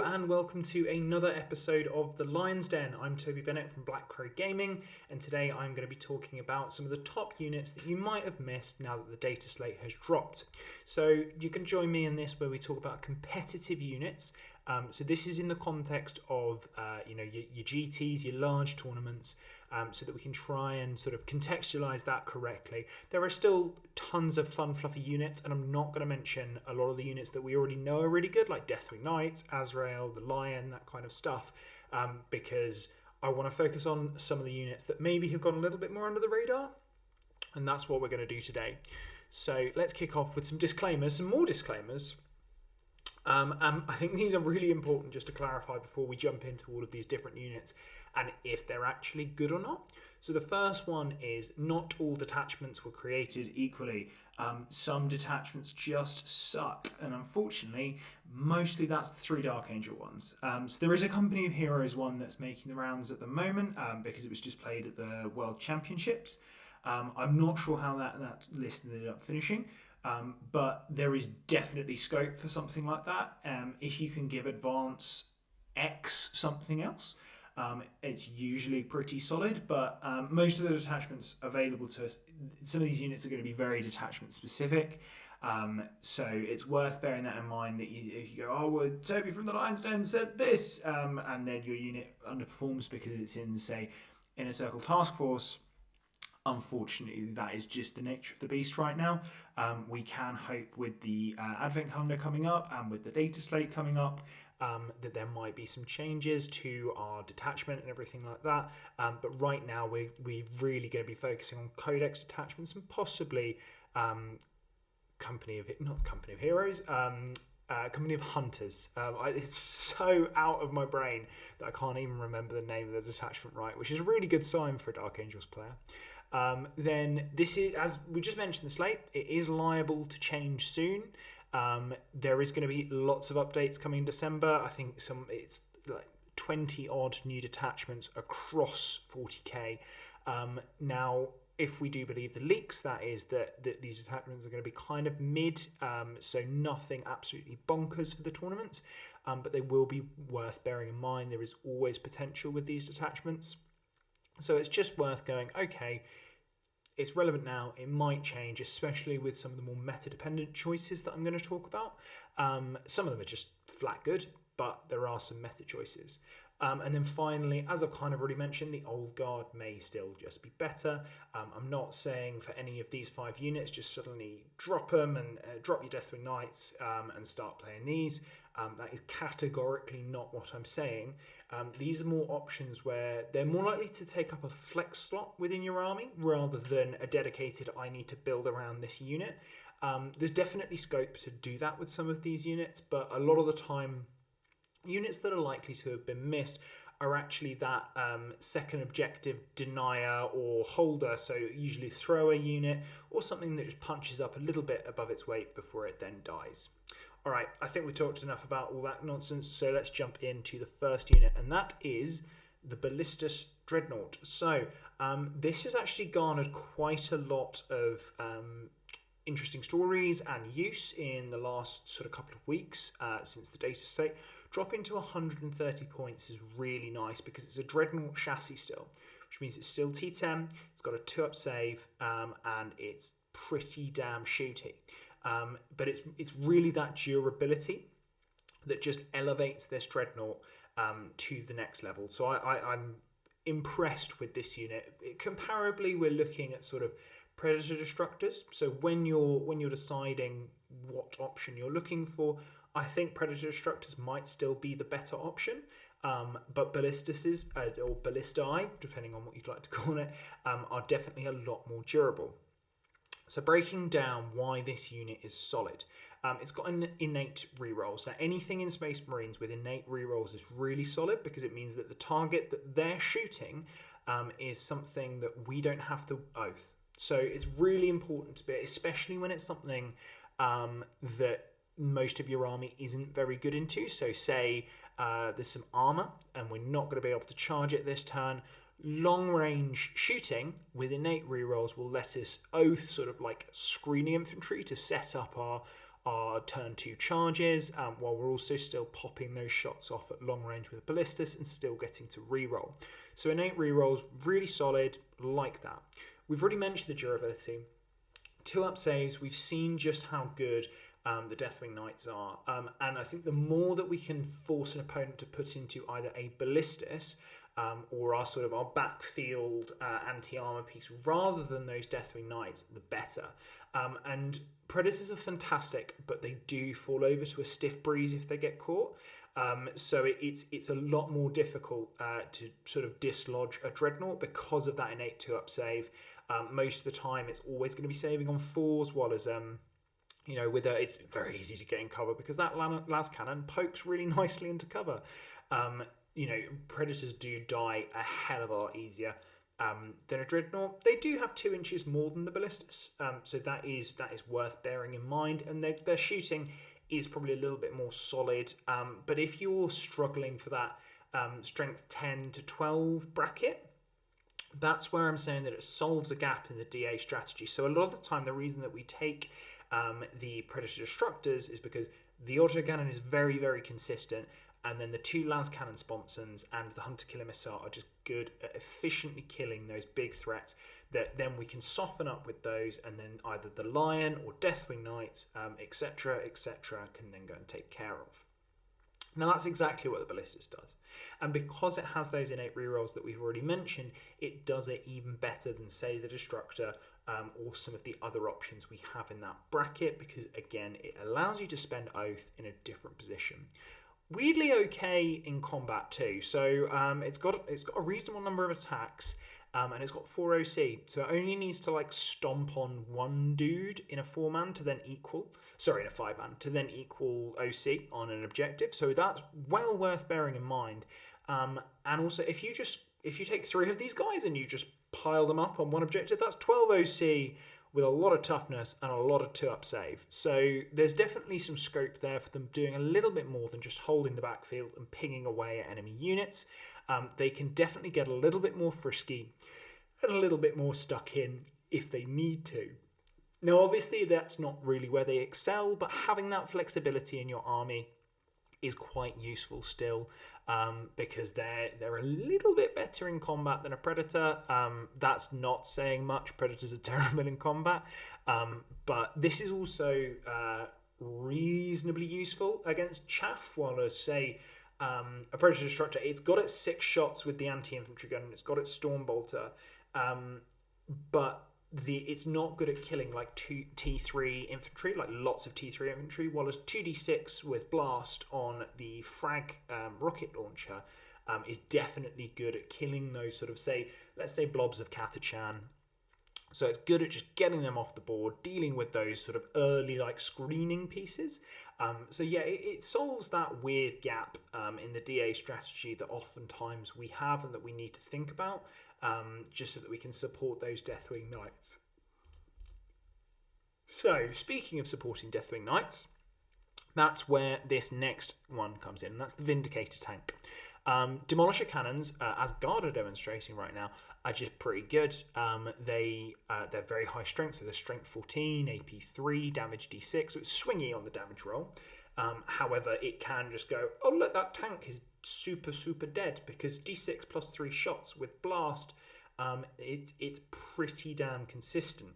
and welcome to another episode of The Lion's Den. I'm Toby Bennett from Black Crow Gaming, and today I'm going to be talking about some of the top units that you might have missed now that the data slate has dropped. So you can join me in this where we talk about competitive units. So this is in the context of your GTs, your large tournaments, so that we can try and sort of contextualize that correctly. There are still tons of fun, fluffy units, and I'm not going to mention a lot of the units that we already know are really good, like Deathwing Knights, Azrael, the Lion, that kind of stuff, because I want to focus on some of the units that maybe have gone a little bit more under the radar, and that's what we're going to do today. So let's kick off with some more disclaimers. I think these are really important just to clarify before we jump into all of these different units and if they're actually good or not. So the first one is not all detachments were created equally. Some detachments just suck, and unfortunately mostly that's the 3 Dark Angel ones. So there is a Company of Heroes one that's making the rounds at the moment because it was just played at the World Championships. I'm not sure how that list ended up finishing. But there is definitely scope for something like that. If you can give Advance X something else, it's usually pretty solid. But most of the detachments available to us, some of these units are going to be very detachment specific. So it's worth bearing that in mind that if you go, oh, well, Toby from the Lion's Den said this, and then your unit underperforms because it's in, say, Inner Circle Task Force. Unfortunately, that is just the nature of the beast right now. We can hope with the advent calendar coming up and with the data slate coming up that there might be some changes to our detachment and everything like that. But right now, we're really going to be focusing on Codex detachments and possibly Company of Hunters. It's so out of my brain that I can't even remember the name of the detachment right, which is a really good sign for a Dark Angels player. Then this is, as we just mentioned, the slate, it is liable to change soon. There is going to be lots of updates coming in December. I think it's like 20 odd new detachments across 40k. Now, if we do believe the leaks, that is that these detachments are going to be kind of mid, so nothing absolutely bonkers for the tournaments, but they will be worth bearing in mind. There is always potential with these detachments. So it's just worth going, okay, it's relevant now, it might change, especially with some of the more meta-dependent choices that I'm going to talk about. Some of them are just flat good, but there are some meta choices. And then finally, as I've kind of already mentioned, the old guard may still just be better. I'm not saying for any of these 5 units, just suddenly drop them and drop your Deathwing Knights and start playing these. That is categorically not what I'm saying. These are more options where they're more likely to take up a flex slot within your army rather than a dedicated, I need to build around this unit. There's definitely scope to do that with some of these units, but a lot of the time, units that are likely to have been missed are actually that second objective denier or holder, so usually thrower unit or something that just punches up a little bit above its weight before it then dies. All right, I think we talked enough about all that nonsense, so let's jump into the first unit, and that is the Ballistus dreadnought. So this has actually garnered quite a lot of interesting stories and use in the last sort of couple of weeks since the data slate. Dropping to 130 points is really nice because it's a dreadnought chassis still, which means it's still T10, it's got a 2-up save, and it's pretty damn shooty. But it's really that durability that just elevates this dreadnought to the next level. So I'm impressed with this unit. Comparably, we're looking at sort of Predator Destructors. So when you're deciding what option you're looking for, I think Predator Destructors might still be the better option. But Ballistuses, or Ballistae, depending on what you'd like to call it, are definitely a lot more durable. So breaking down why this unit is solid. It's got an innate reroll. So anything in Space Marines with innate rerolls is really solid because it means that the target that they're shooting is something that we don't have to oath. So it's really important to be, especially when it's something that most of your army isn't very good into. So say there's some armor and we're not going to be able to charge it this turn. Long range shooting with innate rerolls will let us oath sort of like screening infantry to set up our turn 2 charges, while we're also still popping those shots off at long range with Ballistus and still getting to reroll. So innate rerolls, really solid, like that. We've already mentioned the durability. 2-up saves, we've seen just how good the Deathwing Knights are, and I think the more that we can force an opponent to put into either a Ballistus or our sort of our backfield anti-armor piece rather than those Deathwing Knights, the better. And Predators are fantastic, but they do fall over to a stiff breeze if they get caught. So it's a lot more difficult to sort of dislodge a dreadnought because of that innate 2-up save. Most of the time, it's always going to be saving on 4s, while as with it's very easy to get in cover because that las cannon pokes really nicely into cover. Predators do die a hell of a lot easier than a dreadnought. They do have 2 inches more than the Ballistus, so that is worth bearing in mind, and their shooting is probably a little bit more solid. But if you're struggling for that strength 10 to 12 bracket, that's where I'm saying that it solves a gap in the DA strategy. So a lot of the time, the reason that we take the Predator Destructors is because the autocannon is very, very consistent, and then the 2 las cannon sponsons and the hunter killer missile are just good at efficiently killing those big threats that then we can soften up with those, and then either the Lion or Deathwing Knights, etc., can then go and take care of. Now that's exactly what the Ballistus does, and because it has those innate rerolls that we've already mentioned, it does it even better than, say, the Destructor or some of the other options we have in that bracket, because again it allows you to spend Oath in a different position. Weirdly okay in combat too, so it's got a reasonable number of attacks, and it's got 4 OC, so it only needs to like stomp on 1 dude in a 4-man to then equal, in a 5-man to then equal OC on an objective. So that's well worth bearing in mind. And also, if you take 3 of these guys and you just pile them up on one objective, that's 12 OC with a lot of toughness and a lot of 2-up save. So there's definitely some scope there for them doing a little bit more than just holding the backfield and pinging away at enemy units. They can definitely get a little bit more frisky and a little bit more stuck in if they need to. Now, obviously, that's not really where they excel, but having that flexibility in your army is quite useful still, because they're a little bit better in combat than a Predator. That's not saying much. Predators are terrible in combat, but this is also reasonably useful against chaff, while as, say, a Predator Destructor, it's got its 6 shots with the anti-infantry gun, and it's got its Storm Bolter, but it's not good at killing like T3 infantry, like lots of T3 infantry, while as 2d6 with blast on the frag rocket launcher is definitely good at killing those sort of, let's say blobs of Catachan. So it's good at just getting them off the board, dealing with those sort of early like screening pieces. So yeah, it solves that weird gap in the DA strategy that oftentimes we have and that we need to think about, just so that we can support those Deathwing Knights. So speaking of supporting Deathwing Knights, that's where this next one comes in, and that's the Vindicator tank. Demolisher cannons, as Guard are demonstrating right now, are just pretty good. They're very high strength, so they're strength 14, AP 3, damage D6, so it's swingy on the damage roll. However, it can just go, oh look, that tank is super dead, because D6 plus 3 shots with blast, it's pretty damn consistent.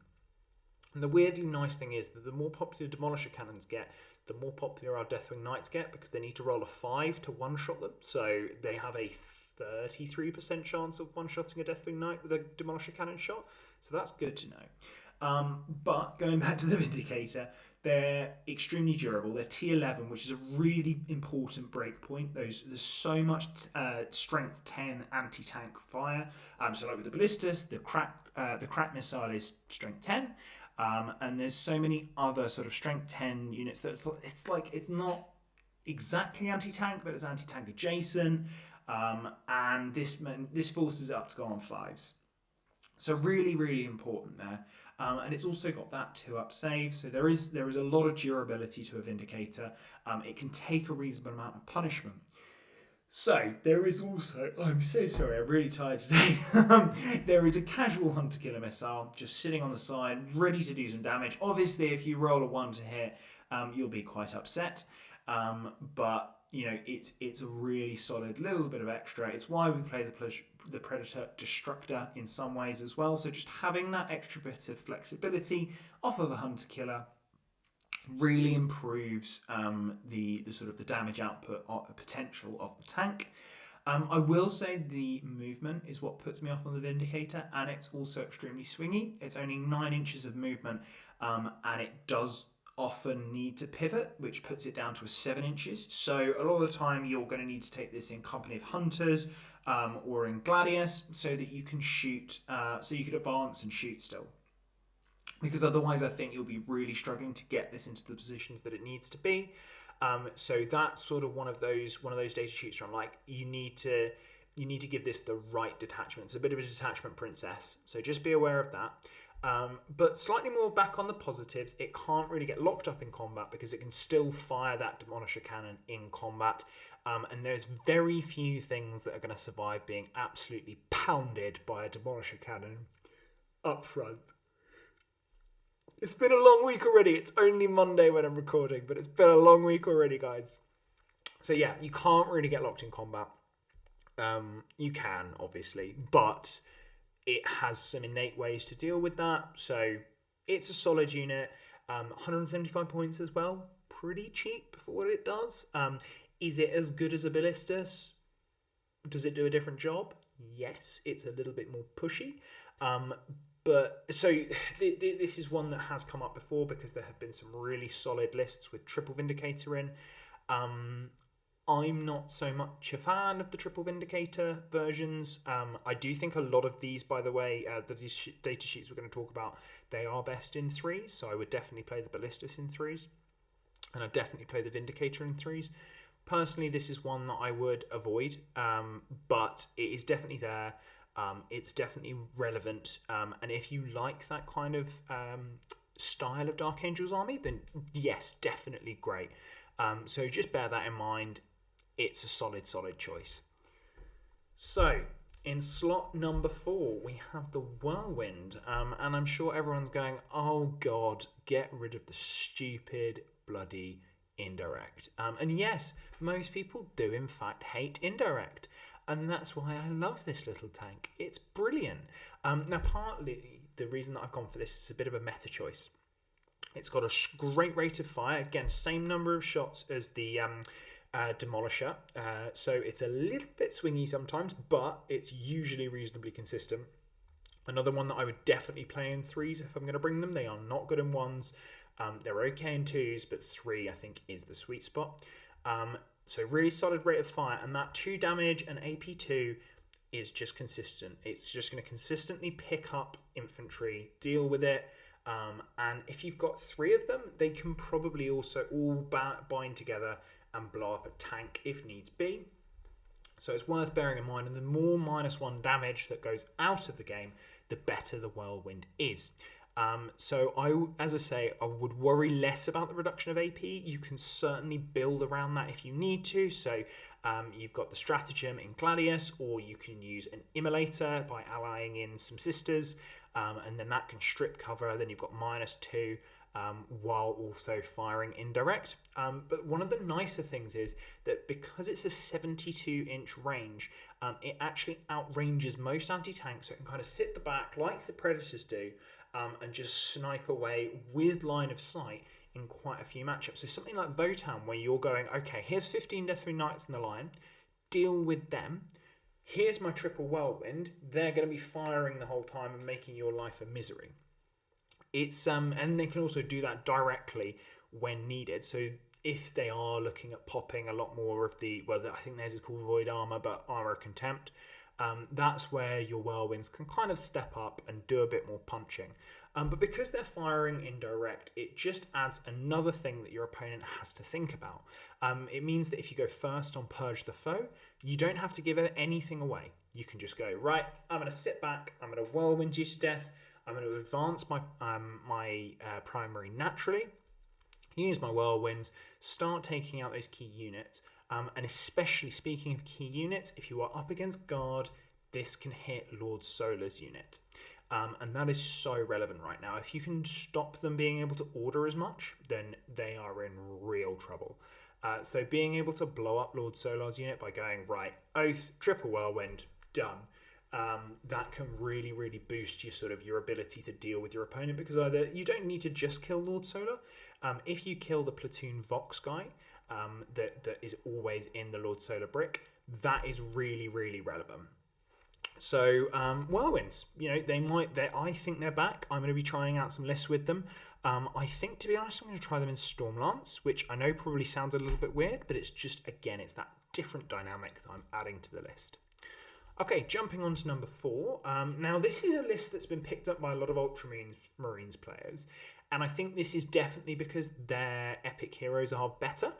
And the weirdly nice thing is that the more popular Demolisher cannons get, the more popular our Deathwing Knights get, because they need to roll a 5 to one-shot them. So they have a 33% chance of one-shotting a Deathwing Knight with a Demolisher cannon shot. So that's good to know. But going back to the Vindicator, they're extremely durable. They're T11, which is a really important breakpoint. There's so much strength 10 anti-tank fire. So like with the Ballistus, the crack missile is strength 10. And there's so many other sort of strength 10 units that it's not exactly anti-tank, but it's anti-tank adjacent. And this forces it up to go on 5s. So really important there. And it's also got that 2-up save, so there is a lot of durability to a Vindicator. It can take a reasonable amount of punishment. So there is also, I'm so sorry, I'm really tired today. There is a casual hunter killer missile just sitting on the side, ready to do some damage. Obviously, if you roll a 1 to hit, you'll be quite upset. But you know, it's a really solid little bit of extra. It's why we play the Predator Destructor in some ways as well. So just having that extra bit of flexibility off of a Hunter Killer really improves the sort of the damage output or potential of the tank. I will say the movement is what puts me off on the Vindicator, and it's also extremely swingy. It's only 9 inches of movement, and it does often need to pivot, which puts it down to 7 inches. So a lot of the time you're going to need to take this in company of hunters or in Gladius so that you can shoot, so you can advance and shoot still. Because otherwise I think you'll be really struggling to get this into the positions that it needs to be. So that's sort of one of those data sheets where I'm like, you need to give this the right detachment. It's a bit of a detachment princess, so just be aware of that. But slightly more back on the positives, it can't really get locked up in combat because it can still fire that Demolisher cannon in combat. And there's very few things that are going to survive being absolutely pounded by a Demolisher cannon up front. It's been a long week already. It's only Monday when I'm recording, but it's been a long week already, guys. So yeah, you can't really get locked in combat. You can, obviously, but it has some innate ways to deal with that. So it's a solid unit. 175 points as well. Pretty cheap for what it does. Is it as good as a Ballistus? Does it do a different job? Yes, it's a little bit more pushy. But so this is one that has come up before because there have been some really solid lists with triple Vindicator in. I'm not so much a fan of the triple Vindicator versions. I do think a lot of these, by the way, the data sheets we're going to talk about, they are best in 3s. So I would definitely play the Ballistus in 3s. And I'd definitely play the Vindicator in 3s. Personally, this is one that I would avoid, but it is definitely there. It's definitely relevant, and if you like that kind of style of Dark Angel's army, then yes, definitely great. So just bear that in mind. It's a solid choice. So in slot number 4, we have the Whirlwind, and I'm sure everyone's going, oh God, get rid of the stupid bloody indirect. And yes, most people do in fact hate indirect. And that's why I love this little tank. It's brilliant. Now, partly the reason that I've gone for this is a bit of a meta choice. It's got a great rate of fire. Again, same number of shots as the Demolisher. So it's a little bit swingy sometimes, but it's usually reasonably consistent. Another one that I would definitely play in 3s if I'm going to bring them. They are not good in 1s. They're okay in 2s, but 3 I think is the sweet spot. So really solid rate of fire, and that 2 damage and AP2 is just consistent. It's just going to consistently pick up infantry, deal with it, and if you've got 3 of them, they can probably also all bind together and blow up a tank if needs be. So it's worth bearing in mind, and the more -1 damage that goes out of the game, the better the Whirlwind is. So as I say, I would worry less about the reduction of AP. You can certainly build around that if you need to. So you've got the stratagem in Gladius, or you can use an immolator by allying in some sisters, and then that can strip cover. Then you've got -2 while also firing indirect. But one of the nicer things is that because it's a 72-inch range, it actually outranges most anti-tanks, so it can kind of sit the back like the Predators do, and just snipe away with line of sight in quite a few matchups. So something like Votan, where you're going, okay, here's 15 Deathwing Knights in the line, deal with them. Here's my triple Whirlwind. They're going to be firing the whole time and making your life a misery. It's and they can also do that directly when needed. So if they are looking at popping a lot more of the, well, I think theirs is called Void Armor, but Armor of Contempt, that's where your Whirlwinds can kind of step up and do a bit more punching. But because they're firing indirect, it just adds another thing that your opponent has to think about. It means that if you go first on Purge the Foe, you don't have to give anything away. You can just go, right, I'm going to sit back, I'm going to Whirlwind you to death, I'm going to advance my primary naturally, use my Whirlwinds, start taking out those key units, and especially speaking of key units, if you are up against Guard, this can hit Lord Solar's unit. And that is so relevant right now. If you can stop them being able to order as much, then they are in real trouble. So being able to blow up Lord Solar's unit by going, right, Oath, triple Whirlwind, done. That can really, really boost your ability to deal with your opponent, because either you don't need to just kill Lord Solar. If you kill the platoon Vox guy that is always in the Lord Solar brick, that is really, really relevant. So Whirlwinds, I think they're back. I'm going to be trying out some lists with them. I think, to be honest, I'm going to try them in Stormlance, which I know probably sounds a little bit weird, but it's just, again, it's that different dynamic that I'm adding to the list. Okay, jumping on to number 4. Now, this is a list that's been picked up by a lot of Ultramarines players, and I think this is definitely because their epic heroes are better.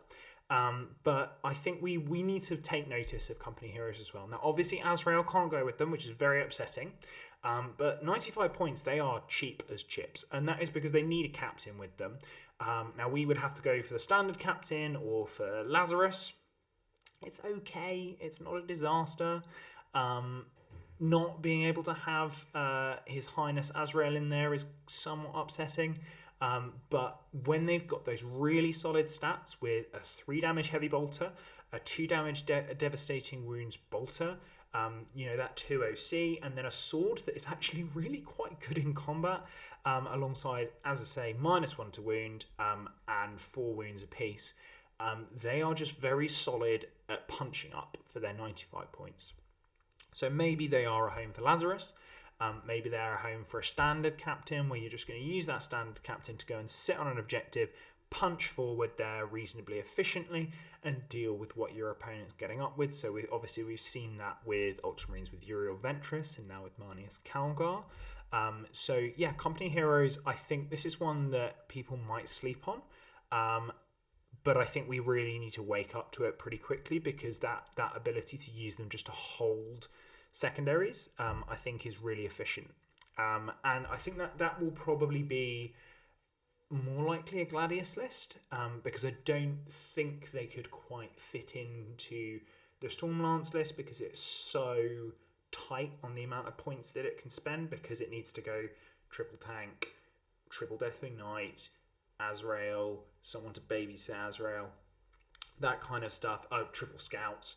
But I think we need to take notice of company heroes as well. Now, obviously, Azrael can't go with them, which is very upsetting. But 95 points, they are cheap as chips, and that is because they need a captain with them. Now, we would have to go for the standard captain or for Lazarus. It's okay. It's not a disaster. Not being able to have His Highness Azrael in there is somewhat upsetting. But when they've got those really solid stats with a 3 damage heavy bolter, a 2 damage devastating wounds bolter, that 2 OC, and then a sword that is actually really quite good in combat, alongside, as I say, -1 to wound and 4 wounds apiece. They are just very solid at punching up for their 95 points. So maybe they are a home for Lazarus. Maybe they're a home for a standard captain, where you're just going to use that standard captain to go and sit on an objective, punch forward there reasonably efficiently, and deal with what your opponent's getting up with. So we've seen that with Ultramarines with Uriel Ventress, and now with Marneus Calgar. So yeah, company heroes, I think this is one that people might sleep on. But I think we really need to wake up to it pretty quickly, because that ability to use them just to hold secondaries, I think, is really efficient. And I think that will probably be more likely a Gladius list, because I don't think they could quite fit into the Stormlance list, because it's so tight on the amount of points that it can spend, because it needs to go triple tank, triple Deathwing Knight, Azrael, someone to babysit Azrael, that kind of stuff, triple scouts.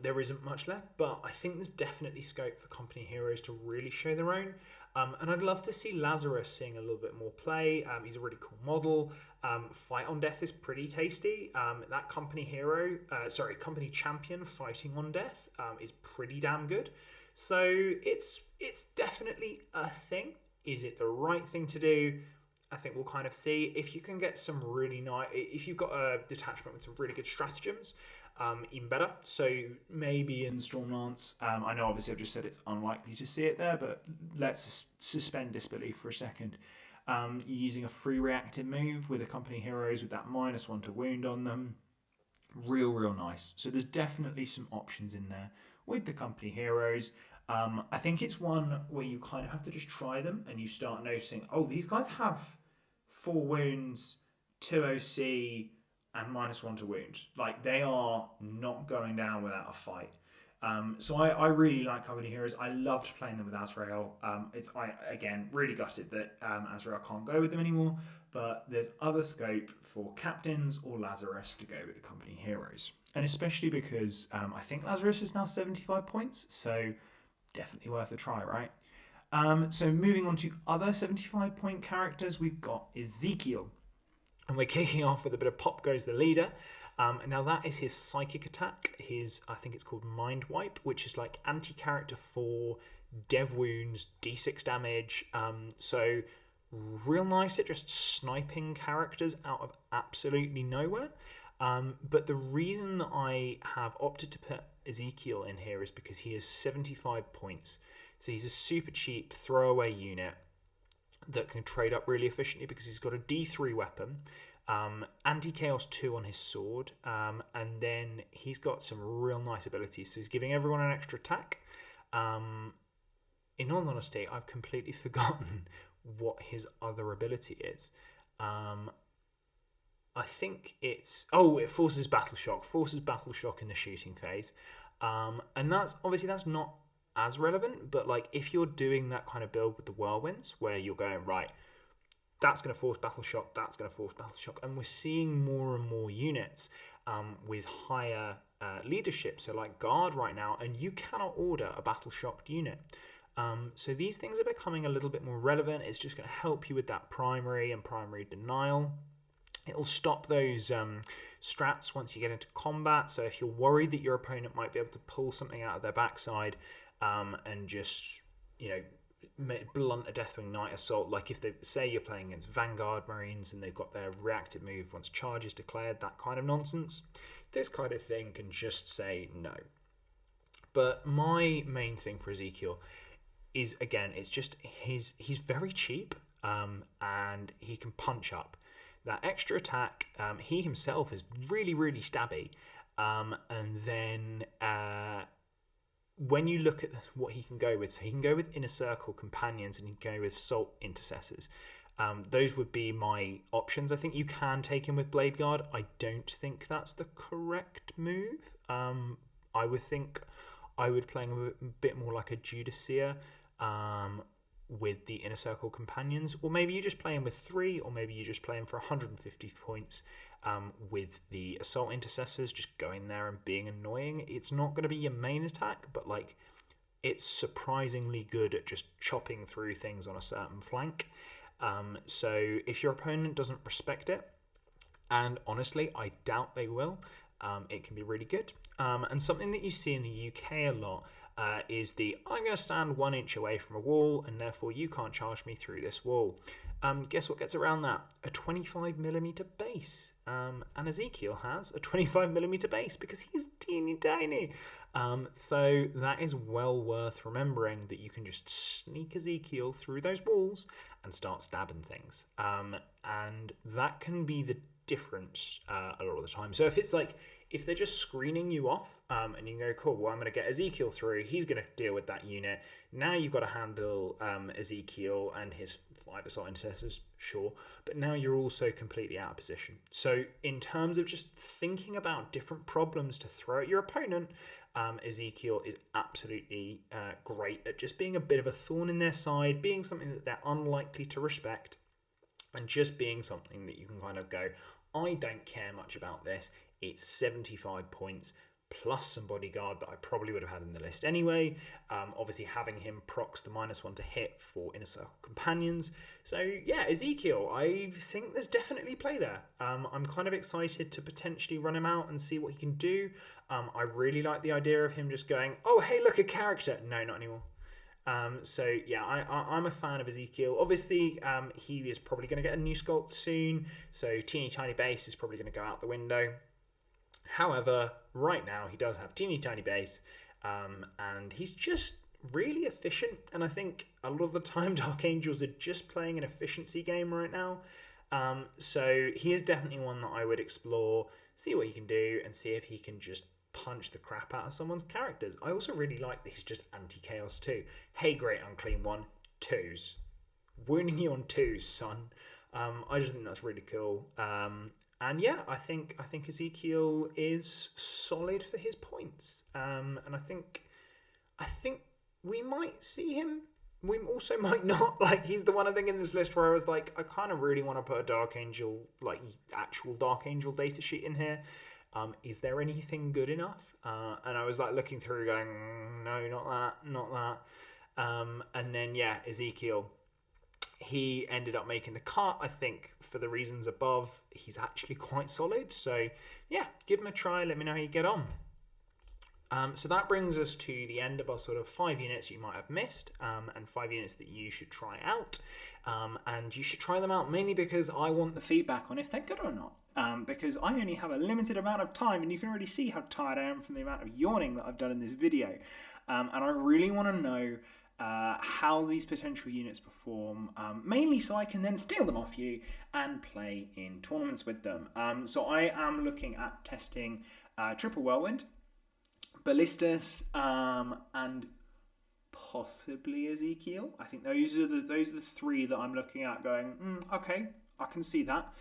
There isn't much left, but I think there's definitely scope for company heroes to really show their own. And I'd love to see Lazarus seeing a little bit more play. He's a really cool model. Fight on Death is pretty tasty. That company champion fighting on Death is pretty damn good. So it's definitely a thing. Is it the right thing to do? I think we'll kind of see. If you can get some really nice, if you've got a detachment with some really good stratagems, even better. So maybe in Stormlance, I know obviously I've just said it's unlikely to see it there, but let's suspend disbelief for a second. Using a free reactive move with a company heroes with that -1 to wound on them, real nice. So there's definitely some options in there with the company heroes. I think it's one where you kind of have to just try them, and you start noticing, oh, these guys have 4 wounds, 2 OC, and -1 to wound. Like, they are not going down without a fight. So I really like company heroes. I loved playing them with Azrael. Again, really gutted that Azrael can't go with them anymore, but there's other scope for captains or Lazarus to go with the company heroes. And especially because I think Lazarus is now 75 points, so definitely worth a try, right? So moving on to other 75-point characters, we've got Ezekiel. And we're kicking off with a bit of Pop Goes the Leader. Now that is his psychic attack. I think it's called Mind Wipe, which is like anti-character 4, dev wounds, d6 damage. So real nice at just sniping characters out of absolutely nowhere. But the reason that I have opted to put Ezekiel in here is because he is 75 points. So he's a super cheap throwaway unit that can trade up really efficiently because he's got a D3 weapon, anti-chaos 2 on his sword, and then he's got some real nice abilities. So he's giving everyone an extra attack. In all honesty, I've completely forgotten what his other ability is. I think it's... it forces battle shock in the shooting phase. And that's not as relevant, but like if you're doing that kind of build with the Whirlwinds, where you're going, right, that's going to force Battle Shock, that's going to force Battle Shock, and we're seeing more and more units with higher leadership, so like Guard right now, and you cannot order a Battle Shocked unit. So these things are becoming a little bit more relevant. It's just going to help you with that primary and primary denial. It'll stop those strats once you get into combat. So if you're worried that your opponent might be able to pull something out of their backside and just, blunt a Deathwing Knight Assault, like if they say you're playing against Vanguard Marines and they've got their reactive move once charge is declared, that kind of nonsense, this kind of thing can just say no. But my main thing for Ezekiel is, again, it's just he's very cheap and he can punch up. That extra attack, he himself is really, really stabby. And then when you look at what he can go with, so he can go with Inner Circle Companions and he can go with Salt Intercessors. Those would be my options. I think you can take him with Blade Guard. I don't think that's the correct move. I would think I would play him a bit more like a Judicia with the Inner Circle Companions, or maybe you just play him with 3, or maybe you just play him for 150 points with the Assault Intercessors, just going there and being annoying. It's not going to be your main attack, but like it's surprisingly good at just chopping through things on a certain flank. So if your opponent doesn't respect it, and honestly, I doubt they will, it can be really good. And something that you see in the UK a lot is the I'm going to stand 1 inch away from a wall and therefore you can't charge me through this wall. Guess what gets around that? A 25mm base. And Ezekiel has a 25mm base because he's teeny tiny. So that is well worth remembering, that you can just sneak Ezekiel through those walls and start stabbing things. And that can be the difference a lot of the time. So if it's like, if they're just screening you off and you can go, cool, well, I'm going to get Ezekiel through, he's going to deal with that unit. Now you've got to handle Ezekiel and his 5 Assault Intercessors, sure, but now you're also completely out of position. So in terms of just thinking about different problems to throw at your opponent, Ezekiel is absolutely great at just being a bit of a thorn in their side, being something that they're unlikely to respect, and just being something that you can kind of go, I don't care much about this. It's 75 points plus some bodyguard that I probably would have had in the list anyway. Obviously having him procs the -1 to hit for Inner Circle Companions. So yeah, Ezekiel, I think there's definitely play there. I'm kind of excited to potentially run him out and see what he can do. I really like the idea of him just going, oh, hey, look, a character. No, not anymore. So yeah, I'm a fan of Ezekiel. Obviously, he is probably going to get a new sculpt soon, so teeny tiny base is probably going to go out the window. However, right now he does have teeny tiny base, and he's just really efficient. And I think a lot of the time Dark Angels are just playing an efficiency game right now. So he is definitely one that I would explore, see what he can do, and see if he can just punch the crap out of someone's characters. I also really like that he's just anti-chaos too. Hey, great unclean one, 2s. Wounding you on 2s, son. I just think that's really cool. And yeah, I think Ezekiel is solid for his points. And I think we might see him. We also might not. Like, he's the one, I think, in this list where I was like, I kind of really want to put a Dark Angel, like actual Dark Angel data sheet in here. Is there anything good enough? And I was like looking through going, no, not that. And then, yeah, Ezekiel, he ended up making the cut. I think for the reasons above, he's actually quite solid. So yeah, give him a try. Let me know how you get on. So that brings us to the end of our sort of 5 units you might have missed, and 5 units that you should try out. And you should try them out mainly because I want the feedback on if they're good or not. Because I only have a limited amount of time, and you can already see how tired I am from the amount of yawning that I've done in this video. And I really want to know how these potential units perform, mainly so I can then steal them off you and play in tournaments with them. So I am looking at testing Triple Whirlwind, Ballistus, and possibly Ezekiel. I think those are the 3 that I'm looking at going, okay, I can see that.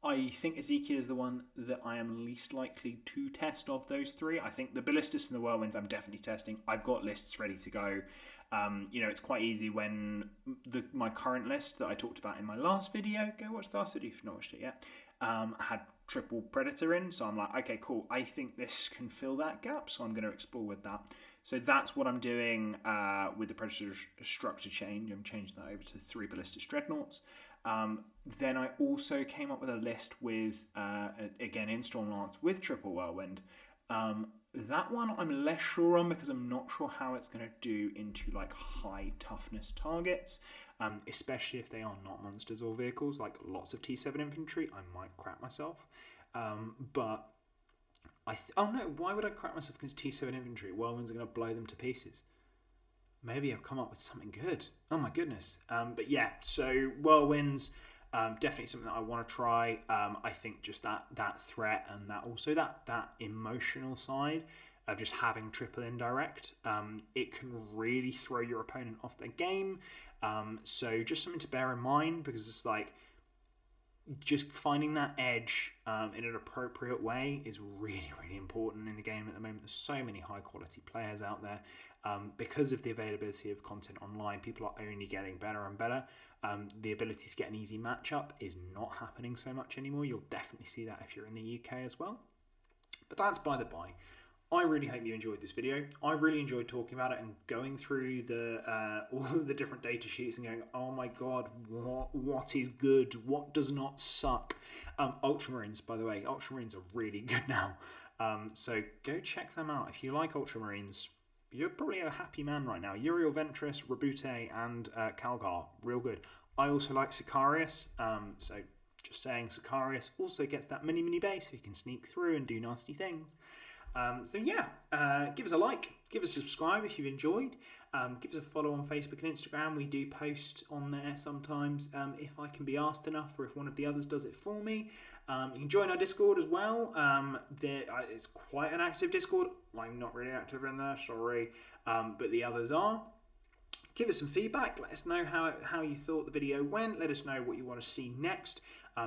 I think Ezekiel is the one that I am least likely to test of those three. I think the Ballistus and the Whirlwinds I'm definitely testing. I've got lists ready to go. It's quite easy when my current list that I talked about in my last video, go watch the last video if you've not watched it yet, had triple Predator in. So I'm like, okay, cool. I think this can fill that gap. So I'm going to explore with that. So that's what I'm doing with the Predator structure change. I'm changing that over to 3 Ballistus dreadnoughts. Then I also came up with a list with, again, in Stormlance with triple Whirlwind. That one I'm less sure on because I'm not sure how it's going to do into like high toughness targets, especially if they are not monsters or vehicles, like lots of T7 infantry. I might crap myself. But oh no, why would I crap myself against T7 infantry? Whirlwinds are going to blow them to pieces. Maybe I've come up with something good. Oh my goodness. But yeah, so Whirlwinds, definitely something that I want to try. I think just that threat and that also that emotional side of just having triple indirect, it can really throw your opponent off their game. So just something to bear in mind, because it's like just finding that edge in an appropriate way is really, really important in the game at the moment. There's so many high quality players out there. Because of the availability of content online, people are only getting better and better. The ability to get an easy matchup is not happening so much anymore. You'll definitely see that if you're in the UK as well. But that's by the by. I really hope you enjoyed this video. I really enjoyed talking about it and going through all of the different data sheets and going, oh my god, what is good? What does not suck? Ultramarines, by the way, Ultramarines are really good now. So go check them out. If you like Ultramarines, you're probably a happy man right now. Uriel Ventress, Rabute, and Calgar, real good. I also like Sicarius, so just saying, Sicarius also gets that mini base, so you can sneak through and do nasty things. So yeah, give us a like, give us a subscribe if you've enjoyed, give us a follow on Facebook and Instagram. We do post on there sometimes if I can be asked enough, or if one of the others does it for me. You can join our Discord as well. It's quite an active Discord. I'm not really active in there, sorry, but the others are. Give us some feedback. Let us know how you thought the video went. Let us know what you want to see next,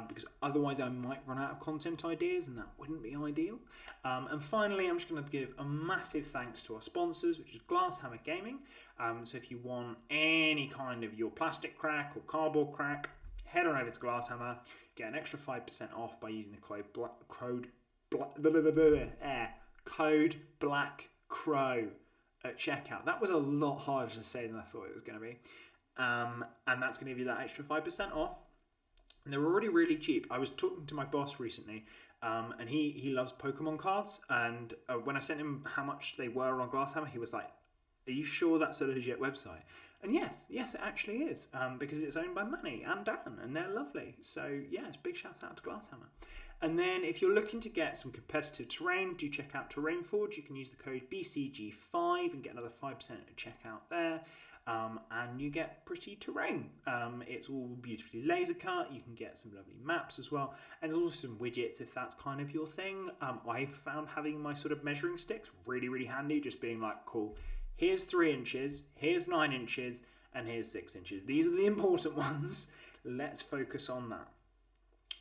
because otherwise I might run out of content ideas, and that wouldn't be ideal. And finally, I'm just going to give a massive thanks to our sponsors, which is Glasshammer Gaming. So if you want any kind of your plastic crack or cardboard crack, head on over to Glasshammer. Get an extra 5% off by using the code Black Crow at checkout. That was a lot harder to say than I thought it was going to be. And that's going to give you that extra 5% off. And they're already really cheap. I was talking to my boss recently, and he loves Pokemon cards. And when I sent him how much they were on Glasshammer, he was like, are you sure that's a legit website? And yes, it actually is, because it's owned by Manny and Dan, and they're lovely. So yes, big shout out to Glasshammer. And then if you're looking to get some competitive terrain, do check out Terrain Forge. You can use the code BCG5 and get another 5% at checkout there. And you get pretty terrain. It's all beautifully laser cut. You can get some lovely maps as well. And there's also some widgets if that's kind of your thing. I've found having my sort of measuring sticks really, really handy. Just being like, cool, here's 3 inches, here's 9 inches, and here's 6 inches. These are the important ones. Let's focus on that.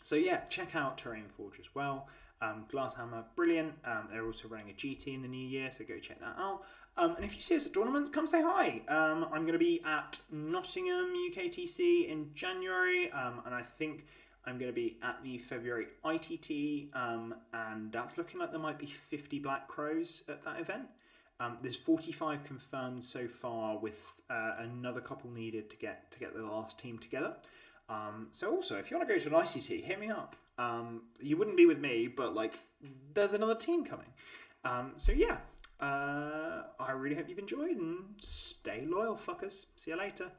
So yeah, check out Terrain Forge as well. Glasshammer, brilliant. They're also running a GT in the new year, so go check that out. And if you see us at tournaments, come say hi. I'm going to be at Nottingham UKTC in January, and I think I'm going to be at the February ITT, and that's looking like there might be 50 Black Crows at that event. There's 45 confirmed so far, with another couple needed to get the last team together. So also, if you want to go to an ICT, hit me up. You wouldn't be with me, but like, there's another team coming. So yeah, I really hope you've enjoyed, and stay loyal, fuckers. See you later.